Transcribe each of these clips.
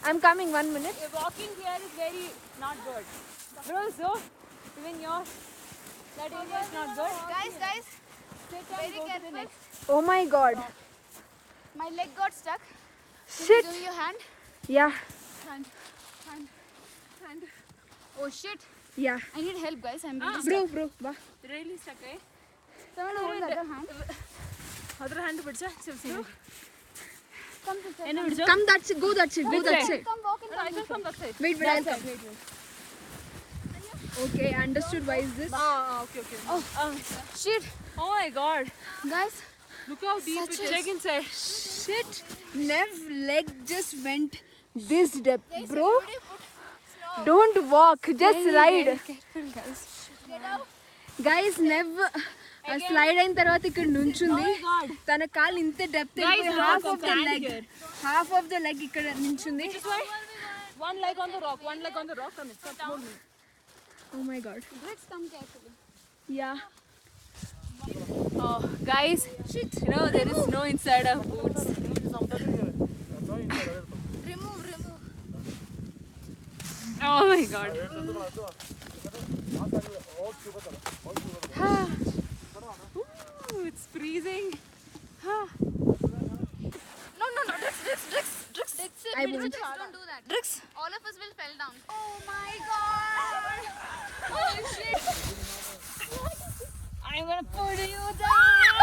I'm coming 1 minute. Walking here is very not good. Bro, so even yours, that area is not good. Guys, very careful. Oh my god. My leg got stuck. Shit. Do your hand. Yeah. Hand. Oh shit. Yeah. I need help, guys. I'm really Bro. Bah. Really stuck, eh? Someone hold the other hand. Other hand pidicha. Come this way. Come that side. Go that side. Go that side. Come walk in. I can come that side. Wait, I'll come. Okay, understood. Why is this? Okay. Oh, shit. Oh my god. Guys, Look how deep it is. Check inside. Shit. Nev leg just went this depth, bro. Don't walk. Just ride. careful, guys. Get out. Guys, Nev slide అయిన తర్వాత ఇక్కడ నుంచుంది. తన కాలు ఇంత depth half of the leg ఇక్కడ నుంచుంది. One leg on the rock. Come in. Hold me. Oh my god. Let's come carefully. Yeah. Oh, guys. Shit. You know there is snow inside our boots. Remove. Oh my god. Ooh, it's freezing. No. Drix. I won't. Don't do that. Drix. All of us will fell down. Oh my god. Oh shit. I'm gonna put you down.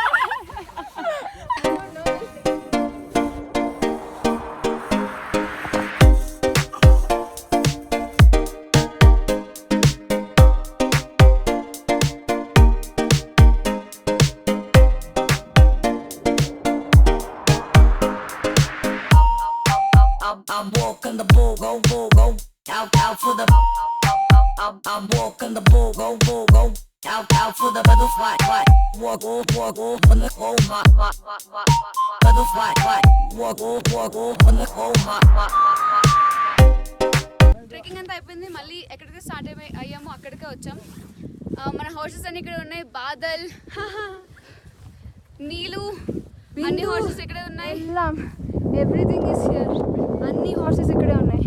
I'm walking the bull, go, out for the. I'm walking the bull, go, out for the butterfly, walk, on the hole, butterfly, walk, on the hole, trekking అంతా అయిపోయింది. మళ్ళీ ఎక్కడికి start అయ్యామో అక్కడికే వచ్చాం. మన houses అన్ని ఇక్కడ ఉన్నాయి. బాదల్, నీలు, అన్ని హౌసెస్ ఇక్కడ ఉన్నాయి. Everything is here. అన్ని హార్సెస్ ఇక్కడే ఉన్నాయి.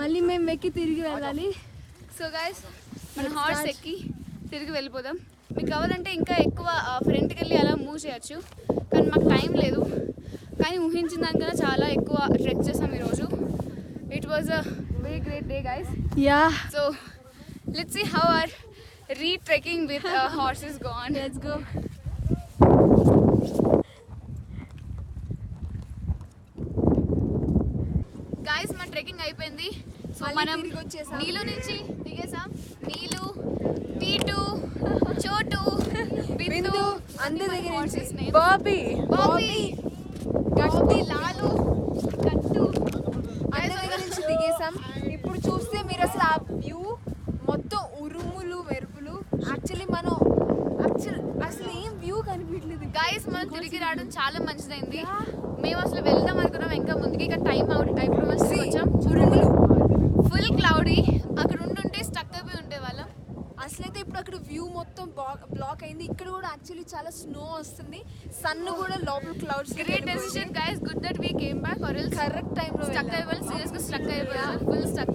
మళ్ళీ మేము ఎక్కి తిరిగి వెళ్ళాలి. సో గైస్, మన హార్స్ ఎక్కి తిరిగి వెళ్ళిపోదాం. మీకు కావాలంటే ఇంకా ఎక్కువ ఫ్రంట్కి వెళ్ళి అలా మూవ్ చేయొచ్చు, కానీ మాకు టైం లేదు. కానీ ఊహించిన దానికన్నా చాలా ఎక్కువ ట్రెక్ చేసాం ఈరోజు. It was a very great day guys. Yeah. So let's see how are retrekking with horses go on. Let's go. Guys, మన ట్రెక్కింగ్ అయిపోయింది. సో మనం నీళ్ళు నుంచి దిగేసాం. నీళ్ళు, పీటు, చోటు, బిందు, అందరి దగ్గర horses names. బాబీ, గట్టి, లాలు, కట్టు, అందరి దగ్గర నుంచి దిగేసాం. ఇప్పుడు చూస్తే మీరు అసలు ఆ వ్యూ మొత్తం ఉరుములు మెరుపులు. యాక్చువల్లీ అసలు ఏం వ్యూ కనిపించలేదు. గైస్, మనం తిరిగి రావడం చాలా మంచిదైంది. మేము అసలు వెళ్దాం అనుకున్నాం ఇంకా ముందుకి, ఇక టైం అయిపోయి మంచిగా వచ్చాం. ఉరుములు ఫుల్ క్లౌడీ. అక్కడ ఉంటుంటే స్టక్ అయిపోయి ఉండే వాళ్ళం. అసలైతే ఇప్పుడు అక్కడ వ్యూ మొత్తం బ్లాక్ అయింది. ఇక్కడ కూడా యాక్చువల్లీ చాలా స్నో వస్తుంది. సన్ కూడా లోపల clouds. Great decision guys, good that we came back. Or else correct టైంలో స్టక్ అయిపోయి సీరియస్గా స్టక్ అయిపోయారు. Full stack.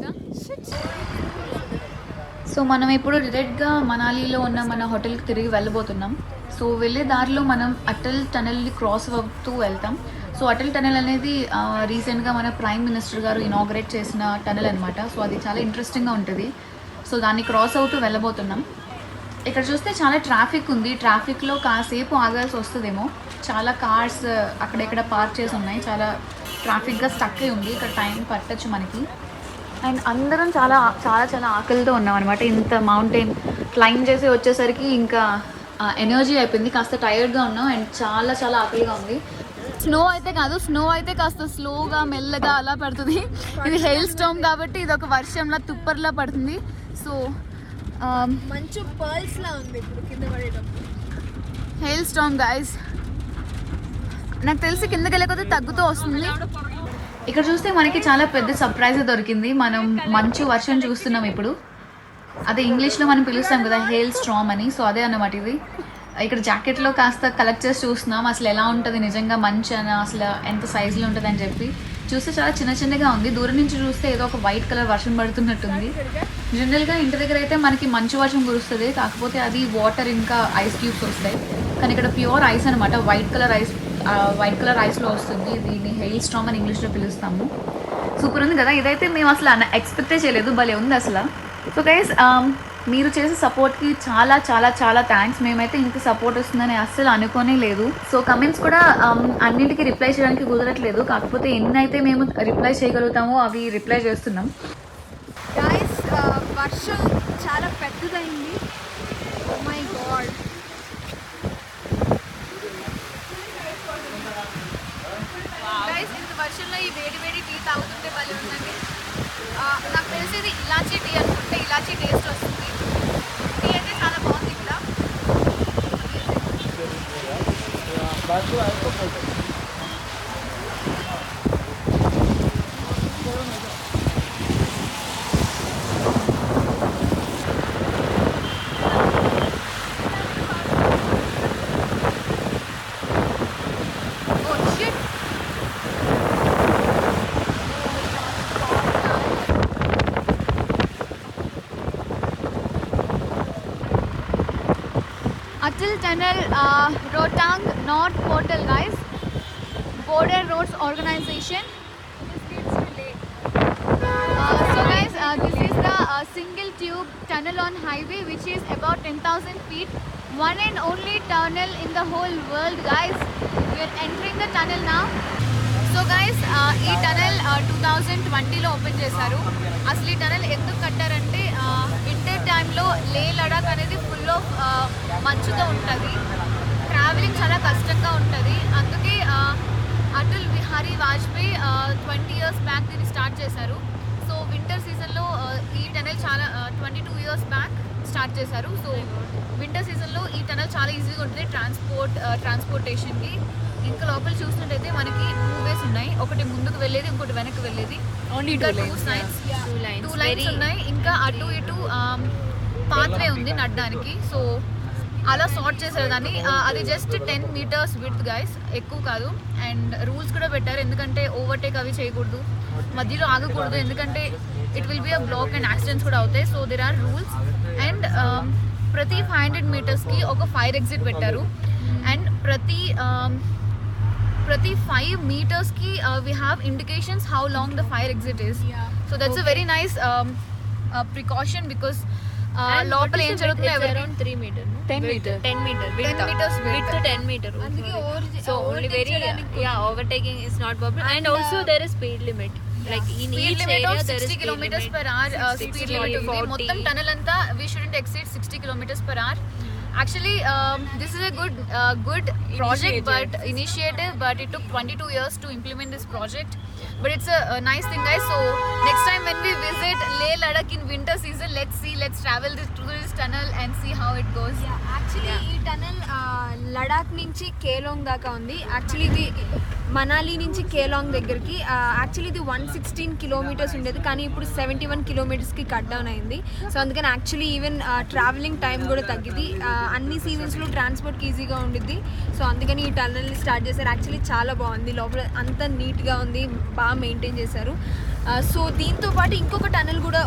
సో మనం ఇప్పుడు డైరెక్ట్గా మనాలిలో ఉన్న మన హోటల్కి తిరిగి వెళ్ళబోతున్నాం. సో వెళ్ళే దారిలో మనం అటల్ టనెల్ని క్రాస్ అవుతూ వెళ్తాం. సో అటల్ టనెల్ అనేది రీసెంట్గా మన ప్రైమ్ మినిస్టర్ గారు ఇనాగ్రేట్ చేసిన టనెల్ అనమాట. సో అది చాలా ఇంట్రెస్టింగ్గా ఉంటుంది. సో దాన్ని క్రాస్ అవుతూ వెళ్ళబోతున్నాం. ఇక్కడ చూస్తే చాలా ట్రాఫిక్ ఉంది. ట్రాఫిక్లో కాసేపు ఆగాల్సి వస్తుందేమో. చాలా కార్స్ అక్కడెక్కడ పార్క్ చేసి ఉన్నాయి. చాలా ట్రాఫిక్గా స్టక్ అయి ఉంది. ఇక్కడ టైం పట్టచ్చు మనకి. అండ్ అందరం చాలా ఆకలితో ఉన్నాం అనమాట. ఇంత మౌంటైన్ క్లైంబ్ చేసి వచ్చేసరికి ఇంకా ఎనర్జీ అయిపోయింది. కాస్త టైర్డ్గా ఉన్నాం అండ్ చాలా ఆకలిగా ఉంది. స్నో అయితే కాదు, స్నో అయితే కాస్త స్లోగా మెల్లగా అలా పడుతుంది. ఇది హెయిల్ స్టోమ్ కాబట్టి ఇది ఒక వర్షంలా తుప్పర్లా పడుతుంది. సో మంచు పర్ల్స్ లా ఉంది ఇప్పుడు కింద పడేటప్పుడు. Hail storm guys. నాకు తెలిసి కిందకి వెళ్ళకపోతే తగ్గుతూ వస్తుంది. ఇక్కడ చూస్తే మనకి చాలా పెద్ద సర్ప్రైజ్ దొరికింది. మనం మంచు వర్షం చూస్తున్నాం ఇప్పుడు. అదే ఇంగ్లీష్లో మనం పిలుస్తాం కదా హెయిల్ స్టార్మ్ అని. సో అదే అన్నమాట ఇది. ఇక్కడ జాకెట్లో కాస్త కలెక్ట్ చేసి చూస్తున్నాం అసలు ఎలా ఉంటుంది నిజంగా మంచి అని, అసలు ఎంత సైజులో ఉంటుంది అని చెప్పి. చూస్తే చాలా చిన్న చిన్నగా ఉంది, దూరం నుంచి చూస్తే ఏదో ఒక వైట్ కలర్ వర్షం పడుతున్నట్టుంది. జనరల్గా ఇంటి దగ్గర అయితే మనకి మంచు వర్షం కురుస్తుంది, కాకపోతే అది వాటర్ ఇంకా ఐస్ క్యూబ్స్ వస్తాయి. కానీ ఇక్కడ ప్యూర్ ఐస్ అనమాట, వైట్ కలర్ ఐస్లో వస్తుంది. దీన్ని హెయిల్ స్టార్మ్ అని ఇంగ్లీష్లో పిలుస్తాము. సూపర్ ఉంది కదా, ఇదైతే మేము అసలు ఎక్స్పెక్టే చేయలేదు, భలే ఉంది అసలు. సో గైస్ మీరు చేసే సపోర్ట్కి చాలా చాలా చాలా థ్యాంక్స్. మేమైతే ఇంత సపోర్ట్ వస్తుందని అస్సలు అనుకోనే లేదు. సో కమెంట్స్ కూడా అన్నింటికి రిప్లై చేయడానికి కుదరట్లేదు, కాకపోతే ఎన్నైతే మేము రిప్లై చేయగలుగుతామో అవి రిప్లై చేస్తున్నాం. గైస్ వర్షం చాలా పెద్దదైంది. Oh my god. గైస్ ఇంత వర్షంలో ఈ వేడి వేడి టీ తాగుతుంటే భలే ఉందండి. నాకు తెలిసి ఇది ఇలాచీ టీ అనుకుంటే ఇలాచీ టేస్ట్ వస్తుంది. టీ అయితే చాలా బాగుంది ఇక్కడ. Atal Tunnel, Rohtang North Portal, guys. Border Roads Organization. So guys, this is the single tube tunnel on highway which is about 10,000 feet. One and only tunnel in the whole world, guys. We are entering the tunnel now. So guys ఈ tunnel 2020లో open చేశారు. అసలు ఈ tunnel ఎందుకు కట్టారంటే winter టైంలో లే లడాక్ అనేది full of మంచుతో ఉంటుంది, ట్రావెలింగ్ చాలా కష్టంగా ఉంటుంది. అందుకే అటల్ బిహారీ వాజ్పేయి 20 years బ్యాక్ దీన్ని స్టార్ట్ చేశారు. సో వింటర్ సీజన్లో ఈ టనల్ చాలా 22 years బ్యాక్ స్టార్ట్ చేశారు. సో వింటర్ సీజన్లో ఈ టనల్ చాలా ఈజీగా ఉంటుంది ట్రాన్స్పోర్టేషన్కి. ఇంకా లోపల చూసినట్టయితే మనకి 2 ways ఉన్నాయి, ఒకటి ముందుకు వెళ్ళేది, ఇంకోటి వెనక్కి వెళ్ళేది. ఇంకా 2 lines ఉన్నాయి. ఇంకా అటు ఇటు పాత్వే ఉంది నడడానికి. సో అలా సార్ట్ చేశారు దాన్ని. అది జస్ట్ 10 meters విడ్త్ గైస్, ఎక్కువ కాదు. అండ్ రూల్స్ కూడా పెట్టారు, ఎందుకంటే ఓవర్టేక్ అవి చేయకూడదు, మధ్యలో ఆగకూడదు, ఎందుకంటే it will be a block and accidents కూడా అవుతాయి. So there are rules. And ప్రతి 500 metersకి ఒక ఫైర్ ఎగ్జిట్ పెట్టారు. అండ్ ప్రతి 5 metersకి we have indications how long the fire exit is. So that's a very nice precaution because లోపల ఏం జరుగుతుందో around 3 meter, no? 10 meters Width 10 meter. So only very overtaking is not possible. And also there is speed limit. Like in each area there is 60 kilometers per hour speed limit ఉంది. మొత్తం tunnel అంతా we shouldn't exceed 60 kilometers per hour. Actually this is a good project but initiative, but it took 22 years to implement this project, but it's a nice thing, guys. So next time when we visit Leh Ladakh in winter season, let's travel through this tunnel and see how it goes. Actually ఈ tunnel Ladakh నుంచి కేలాంగ్ దాకా ఉంది. Actually ఇది మనాలి నుంచి కేలాంగ్ దగ్గరికి. Actually ఇది 116 kilometers ఉండేది, కానీ ఇప్పుడు 71 kilometersకి కట్ డౌన్ అయింది. సో అందుకని యాక్చువల్లీ ఈవెన్ ట్రావెలింగ్ టైం కూడా తగ్గింది. అన్ని సీజన్స్లో ట్రాన్స్పోర్ట్కి ఈజీగా ఉండిద్ది. సో అందుకని ఈ టనల్ని స్టార్ట్ చేశారు. యాక్చువల్లీ చాలా బాగుంది, లోపల అంతా నీట్గా ఉంది, బాగా మెయింటైన్ చేశారు. సో దీంతో పాటు ఇంకొక టనల్ కూడా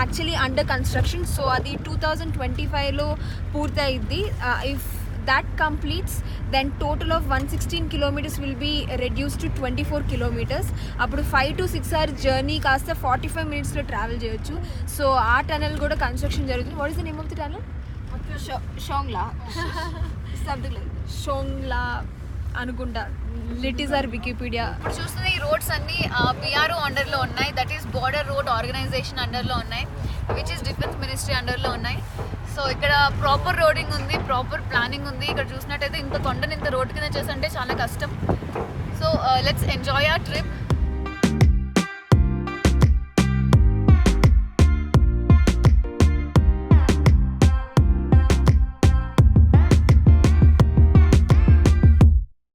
యాక్చువల్లీ అండర్ కన్స్ట్రక్షన్. సో అది 2025లో పూర్తయిద్ది. If that completes, then total of 116 kilometers will be reduced to 24 kilometers. అప్పుడు 5 to 6 hours జర్నీ కాస్త 45 minutesలో ట్రావెల్ చేయొచ్చు. సో ఆ టనల్ కూడా కన్స్ట్రక్షన్ జరుగుతుంది. What is the name of the tunnel? షోంగ్లా సంథింగ్ లైక్ షోంగ్లా అనుకుంటా. లిట్ ఈస్ ఆర్ వికీపీడియా. ఇప్పుడు చూస్తున్న ఈ రోడ్స్ అన్ని పిఆర్ఓ అండర్లో ఉన్నాయి, that is border road organisation అండర్లో ఉన్నాయి, విచ్ ఇస్ డిఫెన్స్ మినిస్ట్రీ అండర్లో ఉన్నాయి. సో ఇక్కడ ప్రాపర్ రోడింగ్ ఉంది, ప్రాపర్ ప్లానింగ్ ఉంది. ఇక్కడ చూసినట్టయితే ఇంత కొండని ఇంత రోడ్ కింద చేస్తుంటే చాలా కష్టం. So let's enjoy hour trip.